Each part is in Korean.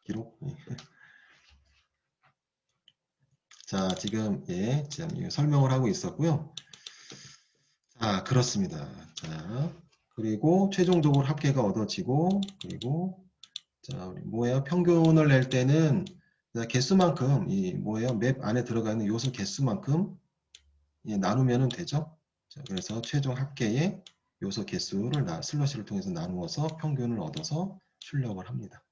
기록. 자, 지금 지금 설명을 하고 있었고요. 자, 그렇습니다. 자, 그리고 최종적으로 합계가 얻어지고, 그리고 자, 우리 뭐예요? 평균을 낼 때는 개수만큼 이 뭐예요? 맵 안에 들어가 있는 요소 개수만큼 나누면 되죠. 자, 그래서 최종 합계의 요소 개수를 슬러시를 통해서 나누어서 평균을 얻어서 출력을 합니다.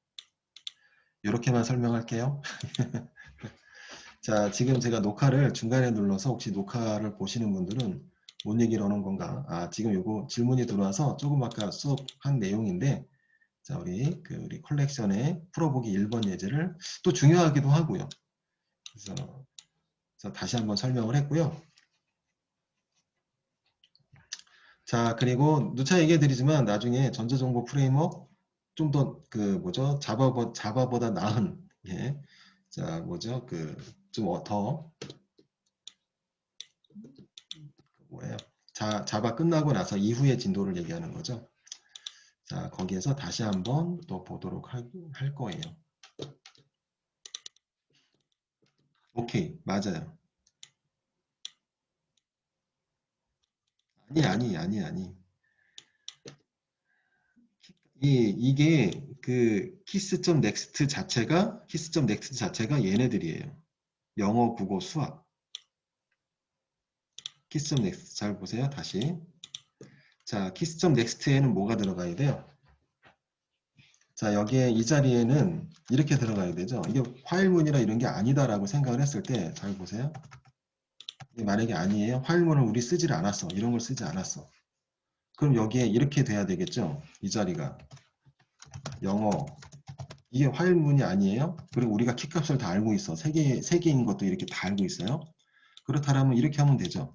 이렇게만 설명할게요. 자, 지금 제가 녹화를 중간에 눌러서 혹시 녹화를 보시는 분들은 뭔 얘기를 하는 건가? 아, 지금 요거 질문이 들어와서 조금 아까 수업한 내용인데, 자, 우리 컬렉션의 풀어보기 1번 예제를 또 중요하기도 하고요. 그래서 다시 한번 설명을 했고요. 자, 그리고 누차 얘기해 드리지만 나중에 전자정보 프레임워크 좀 더 자바보다 나은 자, 좀 더 뭐예요? 자바 끝나고 나서 이후의 진도를 얘기하는 거죠. 자, 거기에서 다시 한번 또 보도록 할 거예요. 오케이, 맞아요. 아니. 이게 그 키스.넥스트 자체가 얘네들이에요. 영어, 국어, 수학. 키스.넥스트 잘 보세요. 다시. 자, 키스.넥스트에는 뭐가 들어가야 돼요? 자, 여기에 이 자리에는 이렇게 들어가야 되죠. 이게 화일문이라 이런 게 아니다라고 생각을 했을 때 잘 보세요. 이게 만약에 아니에요. 화일문을 우리 쓰질 않았어. 이런 걸 쓰지 않았어. 그럼 여기에 이렇게 돼야 되겠죠. 이 자리가 영어. 이게 화일문이 아니에요. 그리고 우리가 키값을 다 알고 있어. 세 개인 것도 이렇게 다 알고 있어요. 그렇다면 이렇게 하면 되죠.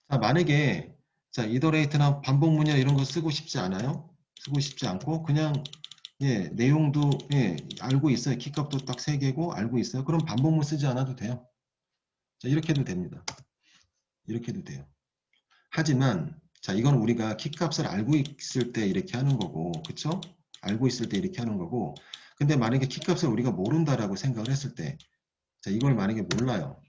자, 만약에 이더레이트나 반복문이나 이런 거 쓰고 싶지 않아요? 쓰고 싶지 않고 그냥 내용도 알고 있어요. 키값도 딱 3개고 알고 있어요. 그럼 반복문 쓰지 않아도 돼요. 자, 이렇게 해도 됩니다. 이렇게 해도 돼요. 하지만 자, 이건 우리가 키값을 알고 있을 때 이렇게 하는 거고, 그쵸? 알고 있을 때 이렇게 하는 거고, 근데 만약에 키값을 우리가 모른다라고 생각을 했을 때, 자, 이걸 만약에 몰라요.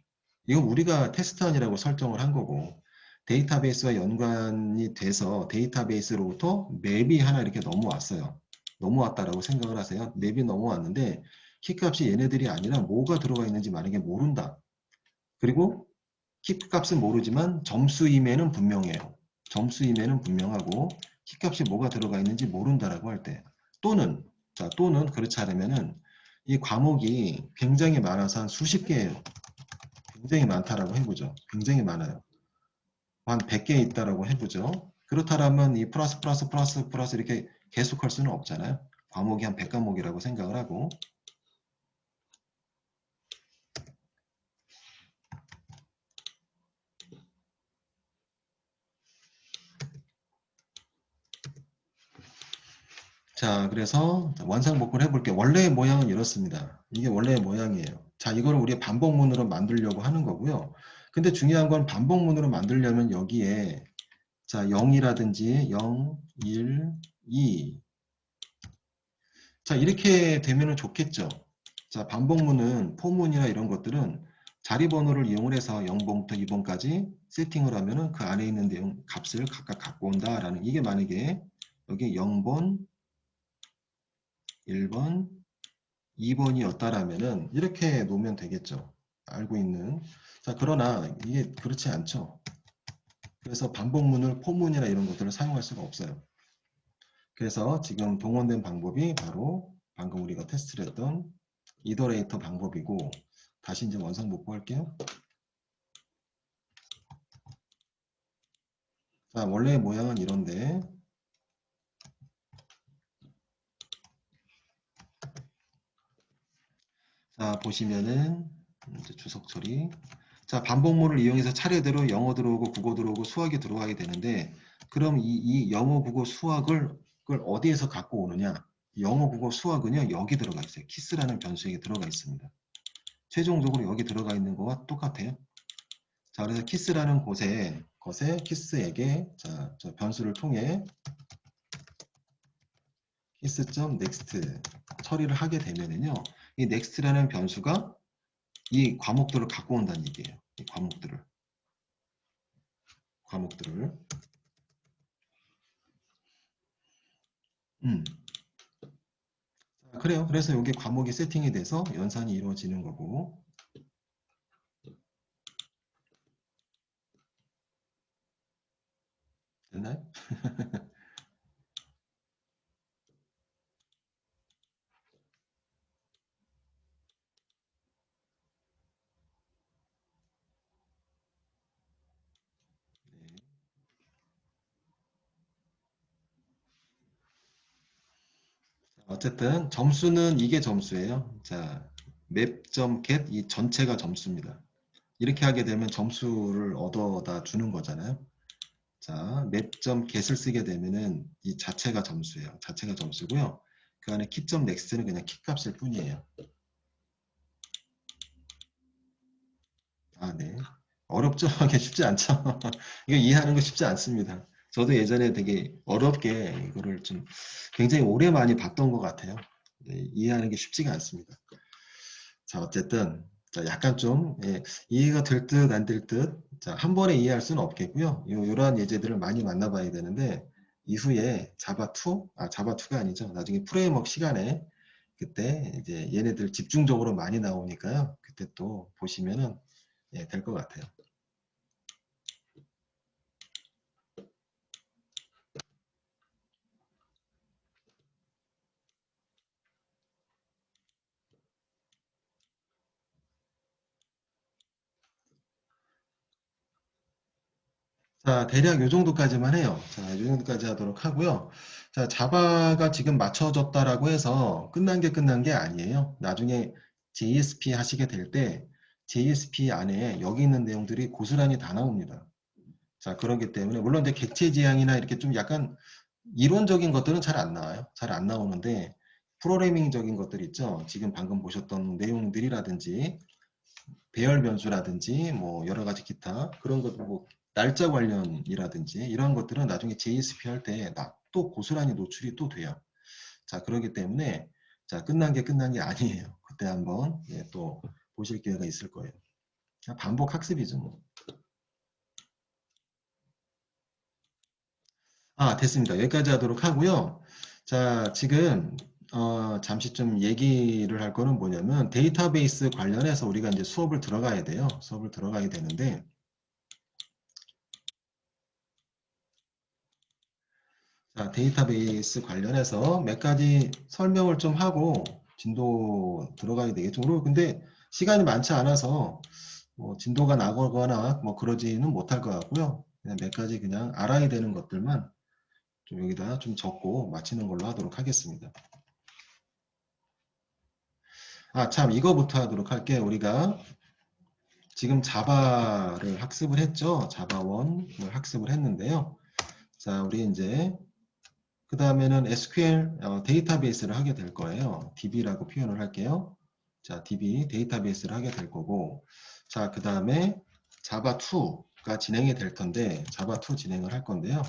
이건 우리가 테스트안이라고 설정을 한 거고, 데이터베이스와 연관이 돼서 데이터베이스로부터 맵이 하나 이렇게 넘어왔어요. 넘어왔다라고 생각을 하세요. 맵이 넘어왔는데 키값이 얘네들이 아니라 뭐가 들어가 있는지 만약에 모른다. 그리고 키값은 모르지만 점수임에는 분명해요. 점수임에는 분명하고 키값이 뭐가 들어가 있는지 모른다라고 할 때, 또는 그렇지 않으면은 이 과목이 굉장히 많아서 한 수십 개예요. 굉장히 많다라고 해보죠. 굉장히 많아요. 한 100개 있다라고 해보죠. 그렇다면 이 플러스 이렇게 계속할 수는 없잖아요. 과목이 한 100과목이라고 생각을 하고. 자, 그래서 원상복구를 해볼게요. 원래의 모양은 이렇습니다. 이게 원래의 모양이에요. 자, 이걸 우리 반복문으로 만들려고 하는 거고요. 근데 중요한 건 반복문으로 만들려면 여기에 자, 0이라든지 0, 1, 2. 자, 이렇게 되면 좋겠죠. 자, 반복문은 포문이나 이런 것들은 자리 번호를 이용을 해서 0번부터 2번까지 세팅을 하면은 그 안에 있는 내용 값을 각각 갖고 온다라는, 이게 만약에 여기 0번, 1번, 2번이었다라면은 이렇게 놓으면 되겠죠. 알고 있는. 자, 그러나 이게 그렇지 않죠. 그래서 반복문을 포문이나 이런 것들을 사용할 수가 없어요. 그래서 지금 동원된 방법이 바로 방금 우리가 테스트를 했던 이더레이터 방법이고, 다시 이제 원상 복구할게요. 자, 원래의 모양은 이런데, 자, 보시면은 이제 주석 처리. 자, 반복문을 이용해서 차례대로 영어 들어오고 국어 들어오고 수학이 들어와야 되는데, 그럼 이 영어, 국어, 수학을 그걸 어디에서 갖고 오느냐? 영어, 국어, 수학은요, 여기 들어가 있어요. 키스라는 변수에 들어가 있습니다. 최종적으로 여기 들어가 있는 거와 똑같아요. 자, 그래서 키스라는 것에 키스에게 자, 저 변수를 통해 kiss.next 처리를 하게 되면은요. 이 next라는 변수가 이 과목들을 갖고 온다는 얘기예요. 이 과목들을. 자, 그래요. 그래서 여기 과목이 세팅이 돼서 연산이 이루어지는 거고. 됐나요? 어쨌든 점수는 이게 점수예요. 자, map.get 이 전체가 점수입니다. 이렇게 하게 되면 점수를 얻어다 주는 거잖아요. 자, map.get을 쓰게 되면은 이 자체가 점수예요. 자체가 점수고요. 그 안에 key.next는 그냥 키 값일 뿐이에요. 아, 네. 어렵죠? 이게 쉽지 않죠? 이거 이해하는 거 쉽지 않습니다. 저도 예전에 되게 어렵게 이거를 좀 굉장히 오래 많이 봤던 것 같아요. 네, 이해하는 게 쉽지가 않습니다. 자, 어쨌든 자, 약간 좀 이해가 될 듯 안 될 듯. 자, 한 번에 이해할 수는 없겠고요. 이러한 예제들을 많이 만나봐야 되는데 이후에 자바2가 아니죠. 나중에 프레임워크 시간에 그때 이제 얘네들 집중적으로 많이 나오니까요. 그때 또 보시면은 될 것 같아요. 자, 대략 요 정도까지만 해요. 자, 요 정도까지 하도록 하고요. 자, 자바가 지금 맞춰졌다라고 해서 끝난 게 아니에요. 나중에 JSP 하시게 될 때 JSP 안에 여기 있는 내용들이 고스란히 다 나옵니다. 자, 그렇기 때문에 물론 이제 객체 지향이나 이렇게 좀 약간 이론적인 것들은 잘 안 나와요. 잘 안 나오는데 프로그래밍적인 것들 있죠. 지금 방금 보셨던 내용들이라든지 배열 변수라든지 뭐 여러 가지 기타 그런 것들 뭐 날짜 관련이라든지 이런 것들은 나중에 JSP 할 때 또 고스란히 노출이 또 돼요. 자, 그렇기 때문에 자, 끝난 게 아니에요. 그때 한번 또 보실 기회가 있을 거예요. 반복 학습이죠, 뭐. 아, 됐습니다. 여기까지 하도록 하고요. 자, 지금 잠시 좀 얘기를 할 거는 뭐냐면 데이터베이스 관련해서 우리가 이제 수업을 들어가야 돼요. 수업을 들어가야 되는데 자, 데이터베이스 관련해서 몇 가지 설명을 좀 하고 진도 들어가야 되겠죠. 그리고 근데 시간이 많지 않아서 뭐 진도가 나거나 뭐 그러지는 못할 것 같고요. 그냥 몇 가지 그냥 알아야 되는 것들만 좀 여기다 좀 적고 마치는 걸로 하도록 하겠습니다. 아, 참 이거부터 하도록 할게요. 우리가 지금 자바를 학습을 했죠. 자바1을 학습을 했는데요. 자, 우리 이제 그 다음에는 SQL 데이터베이스를 하게 될 거예요. DB라고 표현을 할게요. 자, DB 데이터베이스를 하게 될 거고, 자, 그 다음에 자바2가 진행이 될 텐데, 자바2 진행을 할 건데요.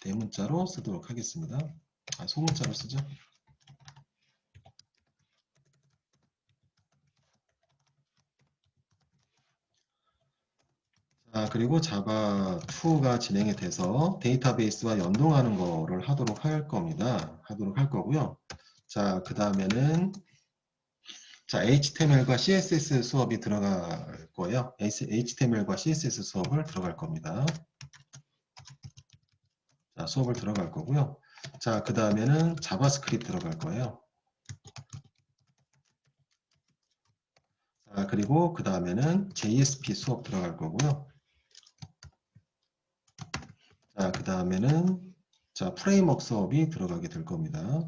대문자로 쓰도록 하겠습니다. 아, 소문자로 쓰죠. 자, 그리고 자바2가 진행이 돼서 데이터베이스와 연동하는 거를 하도록 할 겁니다. 하도록 할 거고요. 자, 그 다음에는 자, HTML과 CSS 수업이 들어갈 거예요. HTML과 CSS 수업을 들어갈 겁니다. 자, 수업을 들어갈 거고요. 자, 그 다음에는 자바스크립트 들어갈 거예요. 자, 그리고 그 다음에는 JSP 수업 들어갈 거고요. 자, 그 다음에는 자, 프레임워크 수업이 들어가게 될 겁니다.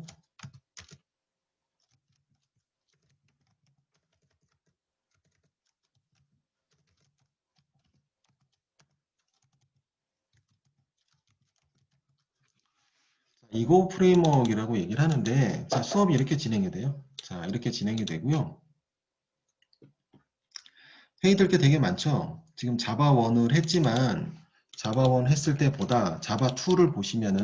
이거 프레임워크이라고 얘기를 하는데 자, 수업이 이렇게 진행이 돼요. 자, 이렇게 진행이 되고요. 회의될 게 되게 많죠. 지금 자바 1을 했지만 자바 1 했을 때보다 자바 2를 보시면은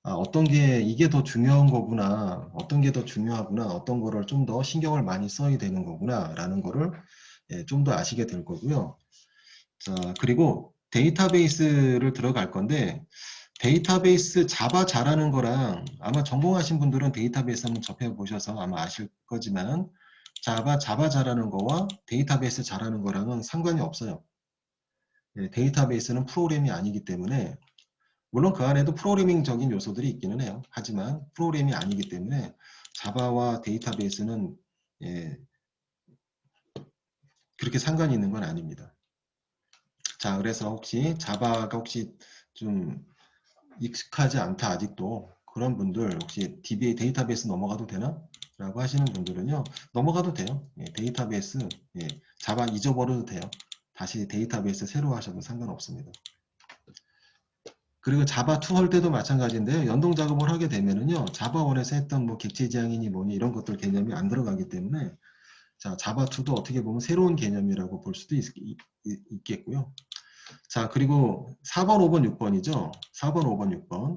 어떤 게 이게 더 중요한 거구나, 어떤 게 더 중요하구나, 어떤 거를 좀 더 신경을 많이 써야 되는 거구나 라는 거를 좀 더 아시게 될 거고요. 자, 그리고 데이터베이스를 들어갈 건데 데이터베이스 자바 잘하는 거랑 아마 전공하신 분들은 데이터베이스 한번 접해 보셔서 아마 아실 거지만 자바 잘하는 거와 데이터베이스 잘하는 거랑은 상관이 없어요. 데이터베이스는 프로그램이 아니기 때문에 물론 그 안에도 프로그래밍적인 요소들이 있기는 해요. 하지만 프로그램이 아니기 때문에 자바와 데이터베이스는 그렇게 상관이 있는 건 아닙니다. 자, 그래서 혹시 자바가 혹시 좀 익숙하지 않다 아직도 그런 분들 혹시 DBA 데이터베이스 넘어가도 되나? 라고 하시는 분들은요. 넘어가도 돼요. 데이터베이스 자바 잊어버려도 돼요. 다시 데이터베이스 새로 하셔도 상관없습니다. 그리고 자바 2 할 때도 마찬가지인데요. 연동 작업을 하게 되면은요. 자바 1에서 했던 뭐 객체 지향이니 뭐니 이런 것들 개념이 안 들어가기 때문에 자, 자바 2도 어떻게 보면 새로운 개념이라고 볼 수도 있겠고요. 자, 그리고 4번, 5번, 6번이죠. 4번, 5번, 6번.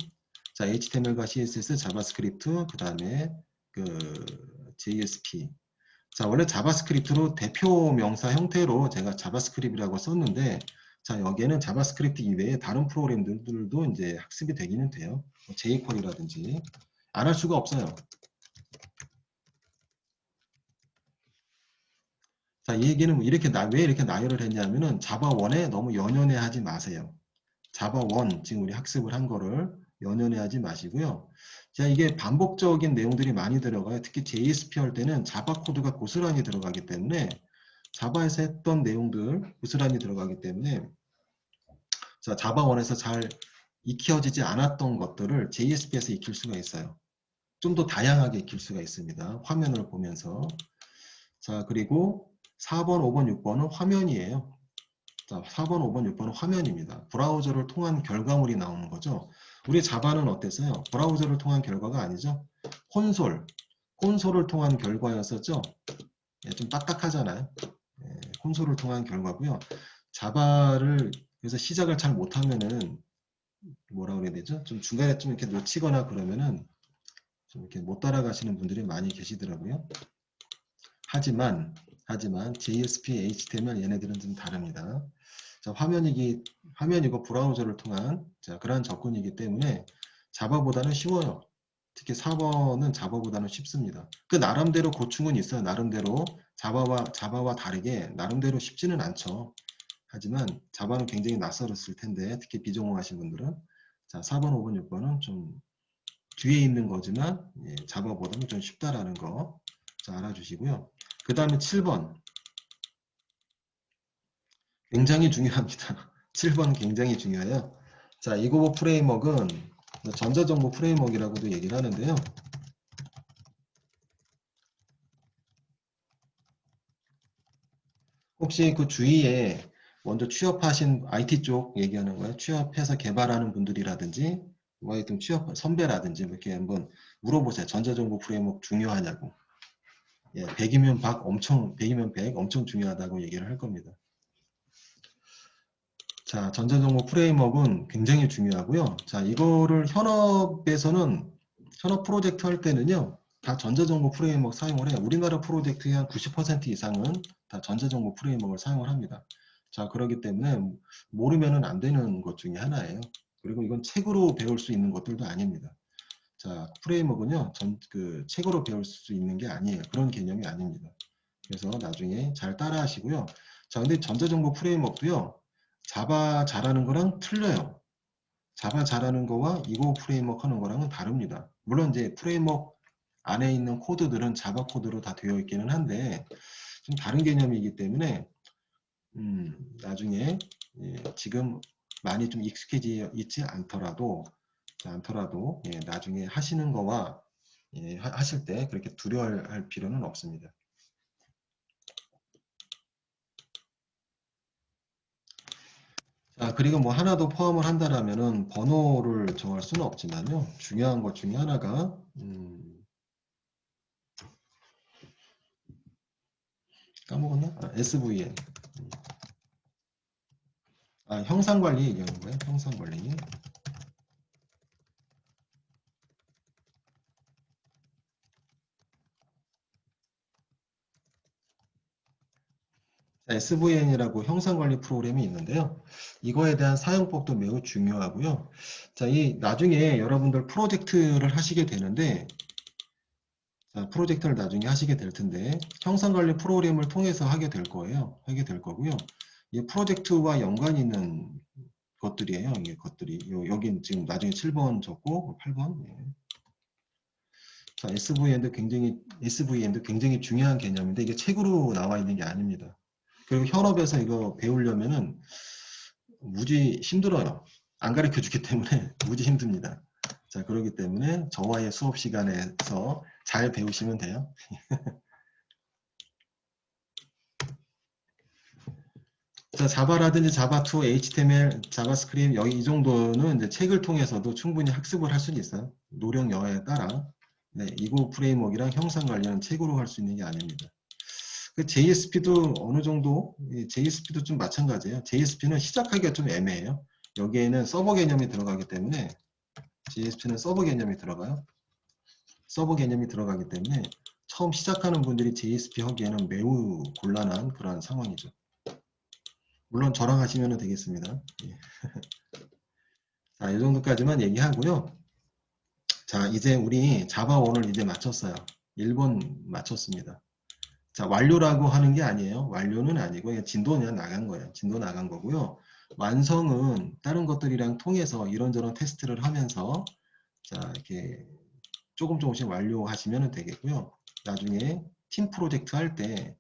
자, HTML과 CSS, 자바스크립트, 그 다음에 그 JSP. 자, 원래 자바스크립트로 대표 명사 형태로 제가 자바스크립트라고 썼는데, 자, 여기에는 자바스크립트 이외에 다른 프로그램들도 이제 학습이 되기는 돼요. jQuery라든지. 안 할 수가 없어요. 자, 이 얘기는 왜 이렇게 나열을 했냐면은 자바 1에 너무 연연해 하지 마세요. 자바 1, 지금 우리 학습을 한 거를 연연해 하지 마시고요. 자, 이게 반복적인 내용들이 많이 들어가요. 특히 JSP 할 때는 자바 코드가 고스란히 들어가기 때문에 자바에서 했던 내용들 고스란히 들어가기 때문에 자, 자바 1에서 잘 익혀지지 않았던 것들을 JSP에서 익힐 수가 있어요. 좀 더 다양하게 익힐 수가 있습니다. 화면을 보면서. 자, 그리고 4번, 5번, 6번은 화면이에요. 자, 4번, 5번, 6번은 화면입니다. 브라우저를 통한 결과물이 나오는 거죠. 우리 자바는 어땠어요? 브라우저를 통한 결과가 아니죠. 콘솔을 통한 결과였었죠. 좀 딱딱하잖아요. 콘솔을 통한 결과고요. 자바를 그래서 시작을 잘 못하면은 뭐라 그래야 되죠? 좀 중간에 좀 이렇게 놓치거나 그러면은 좀 이렇게 못 따라가시는 분들이 많이 계시더라고요. 하지만 JSP, HTML 얘네들은 좀 다릅니다. 자, 화면이고 브라우저를 통한 자, 그러한 접근이기 때문에 자바보다는 쉬워요. 특히 4번은 자바보다는 쉽습니다. 그 나름대로 고충은 있어요. 나름대로 자바와 다르게 나름대로 쉽지는 않죠. 하지만 자바는 굉장히 낯설었을 텐데 특히 비전공하신 분들은 자, 4번, 5번, 6번은 좀 뒤에 있는 거지만 자바보다는 좀 쉽다라는 거 자, 알아주시고요. 그 다음에 7번 굉장히 중요합니다. 7번 굉장히 중요해요. 자, 이고보 프레임워크는 전자정보 프레임워크라고도 얘기를 하는데요. 혹시 그 주위에 먼저 취업하신 IT 쪽 얘기하는 거예요. 취업해서 개발하는 분들이라든지 뭐 하여튼 취업 선배라든지 이렇게 한번 물어보세요. 전자정보 프레임워크 중요하냐고. 100이면 100 엄청 중요하다고 얘기를 할 겁니다. 자, 전자정보 프레임워크는 굉장히 중요하고요. 자, 이거를 현업 프로젝트 할 때는요, 다 전자정보 프레임워크 사용을 해요. 우리나라 프로젝트의 한 90% 이상은 다 전자정보 프레임워크를 사용을 합니다. 자, 그렇기 때문에 모르면은 안 되는 것 중에 하나예요. 그리고 이건 책으로 배울 수 있는 것들도 아닙니다. 자, 프레임워크는요, 책으로 배울 수 있는 게 아니에요. 그런 개념이 아닙니다. 그래서 나중에 잘 따라 하시고요. 자, 근데 전자정보 프레임워크도요, 자바 잘하는 거랑 틀려요. 자바 잘하는 거와 이고 프레임워크 하는 거랑은 다릅니다. 물론 이제 프레임워크 안에 있는 코드들은 자바 코드로 다 되어 있기는 한데 좀 다른 개념이기 때문에 나중에 지금 많이 좀 익숙해져 있지 않더라도 나중에 하시는 거와 하실 때 그렇게 두려워할 필요는 없습니다. 자, 그리고 뭐 하나 더 포함을 한다라면은 번호를 정할 수는 없지만요. 중요한 것 중에 하나가 까먹었나? SVN. 형상관리 얘기하는 거예요. 형상관리. SVN이라고 형상관리 프로그램이 있는데요. 이거에 대한 사용법도 매우 중요하고요. 자, 이 나중에 여러분들 프로젝트를 하시게 되는데, 자, 프로젝트를 나중에 하시게 될 텐데, 형상관리 프로그램을 통해서 하게 될 거예요. 하게 될 거고요. 이 프로젝트와 연관이 있는 것들이에요. 이게 것들이. 여긴 지금 나중에 7번 적고 8번. 예. 자, SVN도 굉장히 중요한 개념인데 이게 책으로 나와 있는 게 아닙니다. 그리고 현업에서 이거 배우려면은 무지 힘들어요. 안 가르쳐 주기 때문에 무지 힘듭니다. 자, 그렇기 때문에 저와의 수업 시간에서 잘 배우시면 돼요. 자, 자바라든지 자바2, HTML, 자바스크립트 여기 이 정도는 이제 책을 통해서도 충분히 학습을 할 수는 있어요. 노력 여하에 따라. 네, 이고 프레임워크랑 형상 관련은 책으로 할 수 있는 게 아닙니다. 그 JSP도 어느 정도, JSP도 좀 마찬가지예요. JSP는 시작하기가 좀 애매해요. 여기에는 서버 개념이 들어가기 때문에 JSP는 서버 개념이 들어가요. 서버 개념이 들어가기 때문에 처음 시작하는 분들이 JSP 하기에는 매우 곤란한 그러한 상황이죠. 물론 저랑 하시면 되겠습니다. 예. 자, 이 정도까지만 얘기하고요. 자, 이제 우리 자바1을 이제 마쳤어요. 1번 마쳤습니다. 자, 완료라고 하는 게 아니에요. 완료는 아니고 그냥 진도 그냥 나간 거예요. 진도 나간 거고요. 완성은 다른 것들이랑 통해서 이런저런 테스트를 하면서 자, 이렇게 조금씩 완료하시면 되겠고요. 나중에 팀 프로젝트 할 때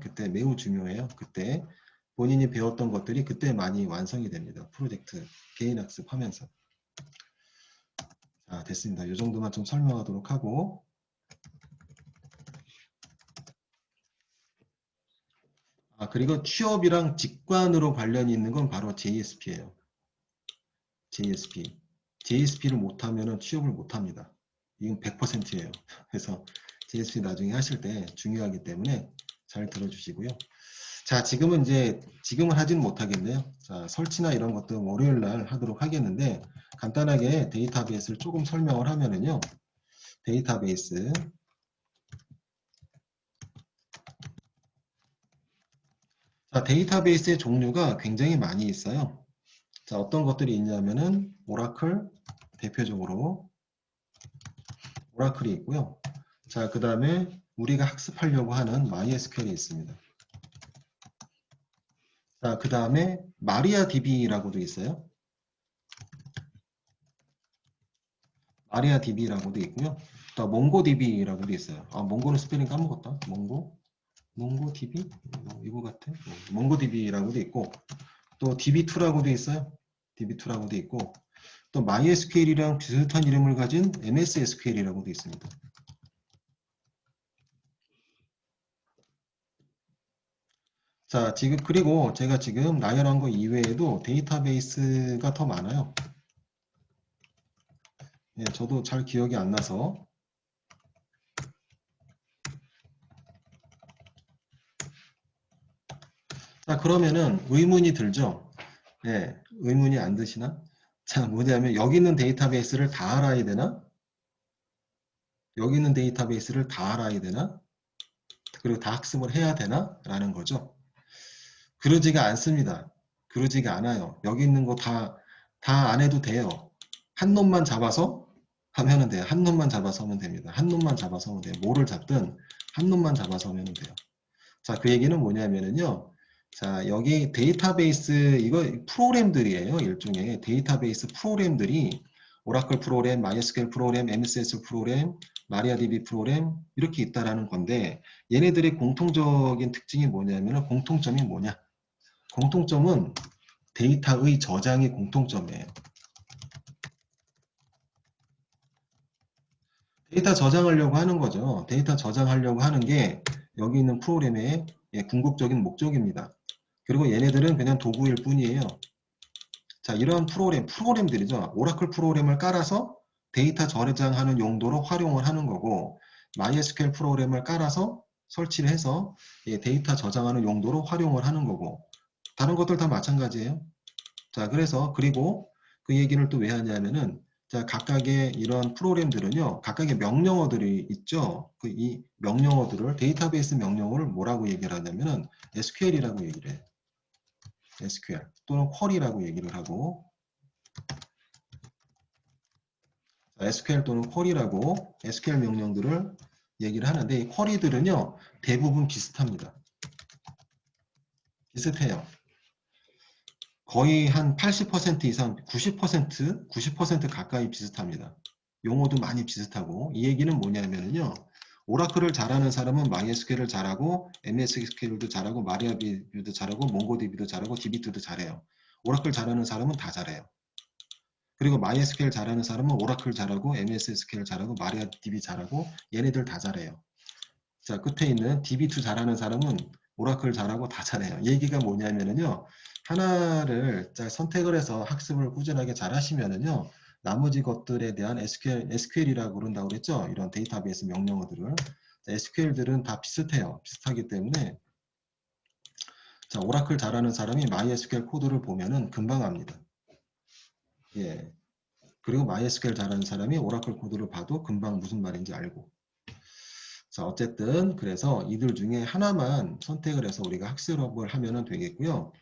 그때 매우 중요해요. 그때 본인이 배웠던 것들이 그때 많이 완성이 됩니다. 프로젝트 개인 학습하면서. 자, 됐습니다. 이 정도만 좀 설명하도록 하고 그리고 취업이랑 직관으로 관련이 있는 건 바로 JSP예요. JSP. JSP를 못하면 취업을 못합니다. 이건 100%예요. 그래서 JSP 나중에 하실 때 중요하기 때문에 잘 들어주시고요. 자, 지금은 하지는 못하겠네요. 자, 설치나 이런 것도 월요일 날 하도록 하겠는데, 간단하게 데이터베이스를 조금 설명을 하면은요, 데이터베이스. 자, 데이터베이스의 종류가 굉장히 많이 있어요. 자, 어떤 것들이 있냐면은, 오라클, 대표적으로, 오라클이 있고요. 자, 그 다음에 우리가 학습하려고 하는 MySQL이 있습니다. 자, 그 다음에 마리아DB라고도 있어요. 마리아DB라고도 있고요. 또 몽고DB라고도 있어요. 몽고는 스페링 까먹었다. 몽고DB? 이거 같아. 몽고DB라고도 있고 또 DB2라고도 있어요. DB2라고도 있고 또 MySQL이랑 비슷한 이름을 가진 MSSQL이라고도 있습니다. 자, 그리고 제가 지금 나열한 거 이외에도 데이터베이스가 더 많아요. 예, 저도 잘 기억이 안 나서. 자, 그러면은 의문이 들죠? 예, 의문이 안 드시나? 자, 뭐냐면 여기 있는 데이터베이스를 다 알아야 되나? 여기 있는 데이터베이스를 다 알아야 되나? 그리고 다 학습을 해야 되나? 라는 거죠. 그러지가 않습니다. 그러지가 않아요. 여기 있는 거 다 안 해도 돼요. 한 놈만 잡아서 하면 돼요. 한 놈만 잡아서 하면 됩니다. 한 놈만 잡아서 하면 돼요. 뭐를 잡든 한 놈만 잡아서 하면 돼요. 자, 그 얘기는 뭐냐면은요. 자, 여기 데이터베이스, 이거 프로그램들이에요. 일종의 데이터베이스 프로그램들이 오라클 프로그램, MySQL 프로그램, MSS 프로그램, 마리아DB 프로그램 이렇게 있다라는 건데 얘네들의 공통적인 특징이 뭐냐면 공통점이 뭐냐? 공통점은 데이터의 저장이 공통점이에요. 데이터 저장하려고 하는 거죠. 데이터 저장하려고 하는 게 여기 있는 프로그램의 궁극적인 목적입니다. 그리고 얘네들은 그냥 도구일 뿐이에요. 자, 이러한 프로그램들이죠. 오라클 프로그램을 깔아서 데이터 저장하는 용도로 활용을 하는 거고 MySQL 프로그램을 깔아서 설치를 해서 데이터 저장하는 용도로 활용을 하는 거고 다른 것들 다 마찬가지예요. 자, 그래서 그리고 그 얘기를 또 왜 하냐면은 자, 각각의 이런 프로그램들은요, 각각의 명령어들이 있죠. 그 이 명령어들을 데이터베이스 명령어를 뭐라고 얘기를 하냐면은 SQL이라고 얘기를 해요. SQL 또는 쿼리라고 얘기를 하고 SQL 또는 쿼리라고 SQL 명령들을 얘기를 하는데 이 쿼리들은요 대부분 비슷합니다. 비슷해요. 거의 한 80% 이상 90% 가까이 비슷합니다. 용어도 많이 비슷하고 이 얘기는 뭐냐면요. 오라클을 잘하는 사람은 MySQL을 잘하고 MSSQL도 잘하고 마리아DB도 잘하고 몽고DB도 잘하고 DB2도 잘해요. 오라클 잘하는 사람은 다 잘해요. 그리고 MySQL 잘하는 사람은 오라클 잘하고 MSSQL 잘하고 마리아DB 잘하고 얘네들 다 잘해요. 자, 끝에 있는 DB2 잘하는 사람은 오라클 잘하고 다 잘해요. 얘기가 뭐냐면요. 하나를 선택을 해서 학습을 꾸준하게 잘 하시면은요. 나머지 것들에 대한 SQL이라고 그런다고 그랬죠. 이런 데이터베이스 명령어들을. SQL들은 다 비슷해요. 비슷하기 때문에 자, 오라클 잘하는 사람이 MySQL 코드를 보면은 금방 압니다. 예. 그리고 MySQL 잘하는 사람이 오라클 코드를 봐도 금방 무슨 말인지 알고. 자, 어쨌든 그래서 이들 중에 하나만 선택을 해서 우리가 학습을 하면 되겠고요.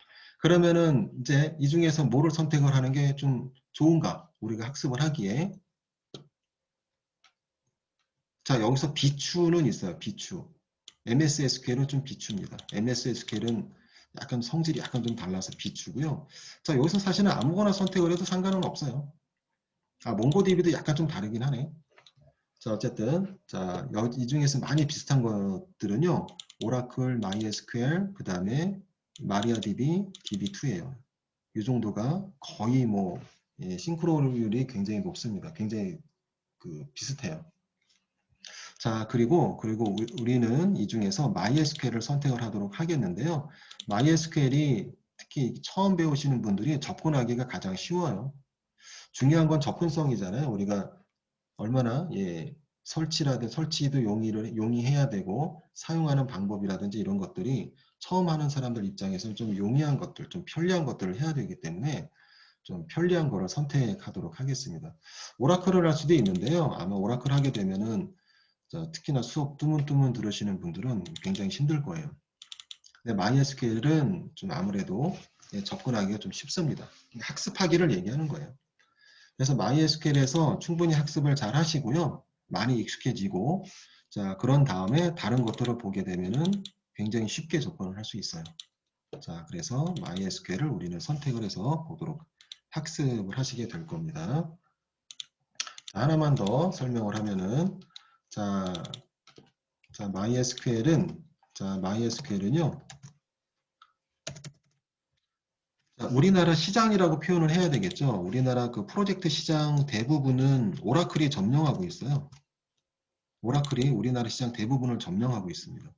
그러면은 이제 이 중에서 뭐를 선택을 하는 게 좀 좋은가? 우리가 학습을 하기에. 자, 여기서 비추는 있어요. 비추. MS SQL은 좀 비추입니다. MS SQL은 약간 성질이 약간 좀 달라서 비추고요. 자, 여기서 사실은 아무거나 선택을 해도 상관은 없어요. 아, 몽고DB도 약간 좀 다르긴 하네. 자, 어쨌든 이 중에서 많이 비슷한 것들은요. 오라클, MySQL, 그 다음에 마리아DB, DB2예요. 이 정도가 거의 뭐 싱크로율이 굉장히 높습니다. 굉장히 비슷해요. 자, 그리고 우리는 이 중에서 MySQL을 선택을 하도록 하겠는데요. MySQL이 특히 처음 배우시는 분들이 접근하기가 가장 쉬워요. 중요한 건 접근성이잖아요. 우리가 얼마나 설치도 용이해야 되고 사용하는 방법이라든지 이런 것들이 처음 하는 사람들 입장에서는 좀 용이한 것들, 좀 편리한 것들을 해야 되기 때문에 좀 편리한 거를 선택하도록 하겠습니다. 오라클을 할 수도 있는데요. 아마 오라클 하게 되면은 특히나 수업 뜨문뜨문 들으시는 분들은 굉장히 힘들 거예요. 근데 MySQL은 좀 아무래도 접근하기가 좀 쉽습니다. 학습하기를 얘기하는 거예요. 그래서 MySQL에서 충분히 학습을 잘 하시고요. 많이 익숙해지고 자, 그런 다음에 다른 것들을 보게 되면은 굉장히 쉽게 접근을 할 수 있어요. 자, 그래서 MySQL을 우리는 선택을 해서 보도록 학습을 하시게 될 겁니다. 자, 하나만 더 설명을 하면은 MySQL은요. 우리나라 시장이라고 표현을 해야 되겠죠. 우리나라 그 프로젝트 시장 대부분은 오라클이 점령하고 있어요. 오라클이 우리나라 시장 대부분을 점령하고 있습니다.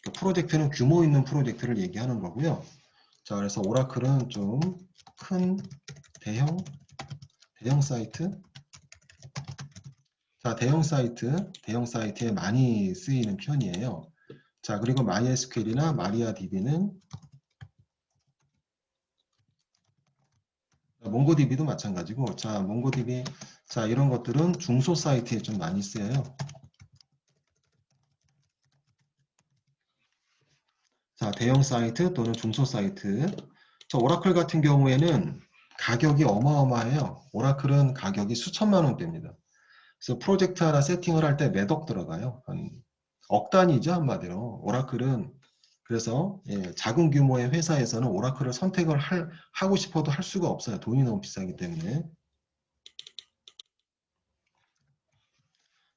그러니까 프로젝트는 규모 있는 프로젝트를 얘기하는 거고요. 자, 그래서 오라클은 좀 큰 대형 사이트. 자, 대형 사이트에 많이 쓰이는 편이에요. 자, 그리고 MySQL이나 마리아DB는 몽고DB도 마찬가지고, 자, 몽고DB, 자, 이런 것들은 중소 사이트에 좀 많이 쓰여요. 자, 대형 사이트 또는 중소 사이트. 저 오라클 같은 경우에는 가격이 어마어마해요. 오라클은 가격이 수천만 원대입니다. 그래서 프로젝트 하나 세팅을 할 때 몇 억 들어가요. 한 억 단위죠, 한마디로. 오라클은 그래서 작은 규모의 회사에서는 오라클을 선택을 하고 싶어도 할 수가 없어요. 돈이 너무 비싸기 때문에.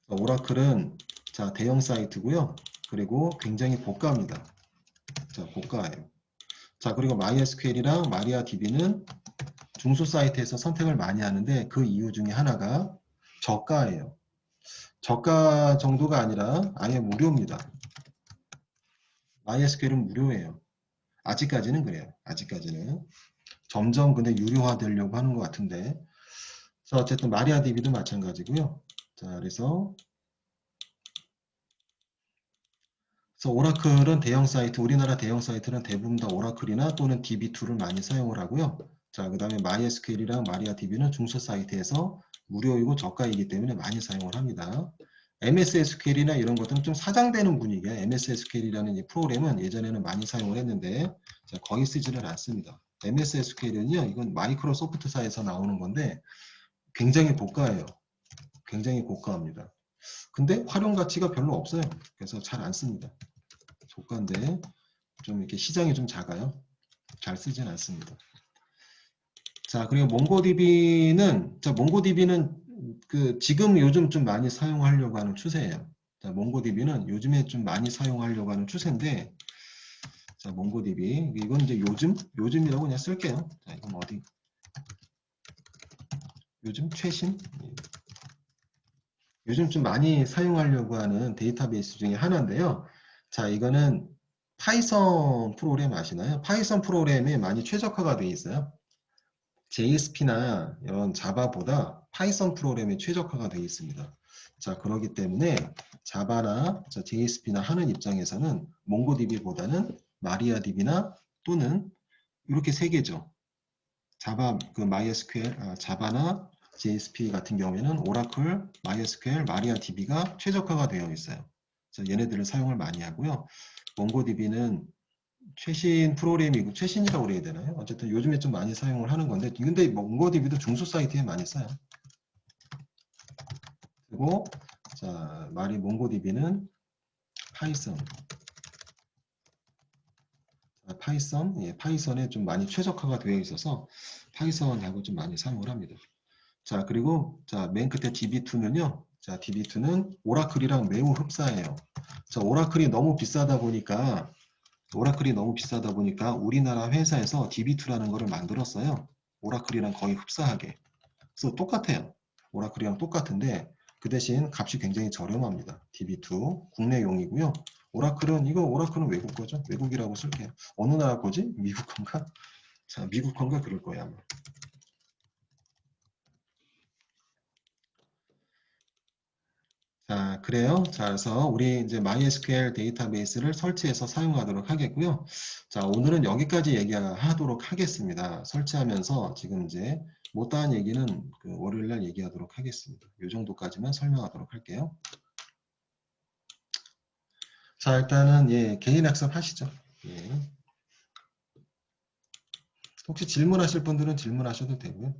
오라클은 자, 대형 사이트고요. 그리고 굉장히 고가입니다. 자, 고가예요. 자, 그리고 MySQL이랑 마리아DB는 중소 사이트에서 선택을 많이 하는데 그 이유 중에 하나가 저가예요. 저가 정도가 아니라 아예 무료입니다. MySQL은 무료예요. 아직까지는 그래요. 아직까지는. 점점 근데 유료화 되려고 하는 것 같은데. 자, 어쨌든 마리아DB도 마찬가지고요. 자, 그래서 오라클은 대형 사이트, 우리나라 대형 사이트는 대부분 다 오라클이나 또는 DB2를 많이 사용을 하고요. 자, 그 다음에 MySQL이랑 마리아DB는 중소 사이트에서 무료이고 저가이기 때문에 많이 사용을 합니다. MS SQL이나 이런 것들은 좀 사장되는 분위기야. MS SQL이라는 이 프로그램은 예전에는 많이 사용을 했는데 자, 거의 쓰지를 않습니다. MS SQL은요, 이건 마이크로소프트사에서 나오는 건데 굉장히 고가예요. 굉장히 고가합니다. 근데 활용 가치가 별로 없어요. 그래서 잘 안 씁니다. 고가인데 좀 이렇게 시장이 좀 작아요. 잘 쓰진 않습니다. 자, 그리고 몽고DB는 그 지금 요즘 좀 많이 사용하려고 하는 추세예요. 자, 몽고DB는 요즘에 좀 많이 사용하려고 하는 추세인데, 자, 몽고DB 이건 이제 요즘이라고 그냥 쓸게요. 자, 이건 어디? 요즘 최신? 요즘 좀 많이 사용하려고 하는 데이터베이스 중에 하나인데요. 자, 이거는 파이썬 프로그램 아시나요? 파이썬 프로그램이 많이 최적화가 되어 있어요. JSP나 이런 자바보다 파이썬 프로그램이 최적화가 되어 있습니다. 자, 그렇기 때문에 자바나 JSP나 하는 입장에서는 몽고DB보다는 마리아DB나 또는 이렇게 세 개죠. 자바, 그 MySQL, 자바나 JSP 같은 경우에는 오라클, MySQL, 마리아DB가 최적화가 되어 있어요. 그래서 얘네들을 사용을 많이 하고요. 몽고DB는 최신 프로그램이고 최신이라고 그래야 되나요? 어쨌든 요즘에 좀 많이 사용을 하는 건데 근데 몽고DB도 중소 사이트에 많이 써요. 그리고 자, 몽고DB는 파이썬. 예, 파이썬에 좀 많이 최적화가 되어 있어서 파이썬하고 좀 많이 사용을 합니다. 자, 그리고 자, 맨 끝에 DB2는요. 자, DB2는 오라클이랑 매우 흡사해요. 자, 오라클이 너무 비싸다 보니까 우리나라 회사에서 DB2라는 거를 만들었어요. 오라클이랑 거의 흡사하게. 그래서 똑같아요. 오라클이랑 똑같은데 그 대신 값이 굉장히 저렴합니다. DB2 국내용이고요. 오라클은 외국 거죠. 외국이라고 쓸게요. 어느 나라 거지? 미국 건가? 자, 미국 건가 그럴 거예요 아마. 자, 그래요. 자, 그래서 우리 이제 MySQL 데이터베이스를 설치해서 사용하도록 하겠고요. 자, 오늘은 여기까지 얘기하도록 하겠습니다. 설치하면서 지금 이제 못다한 얘기는 그 월요일 날 얘기하도록 하겠습니다. 이 정도까지만 설명하도록 할게요. 자, 일단은 예, 개인 학습 하시죠. 예. 혹시 질문하실 분들은 질문하셔도 되고요.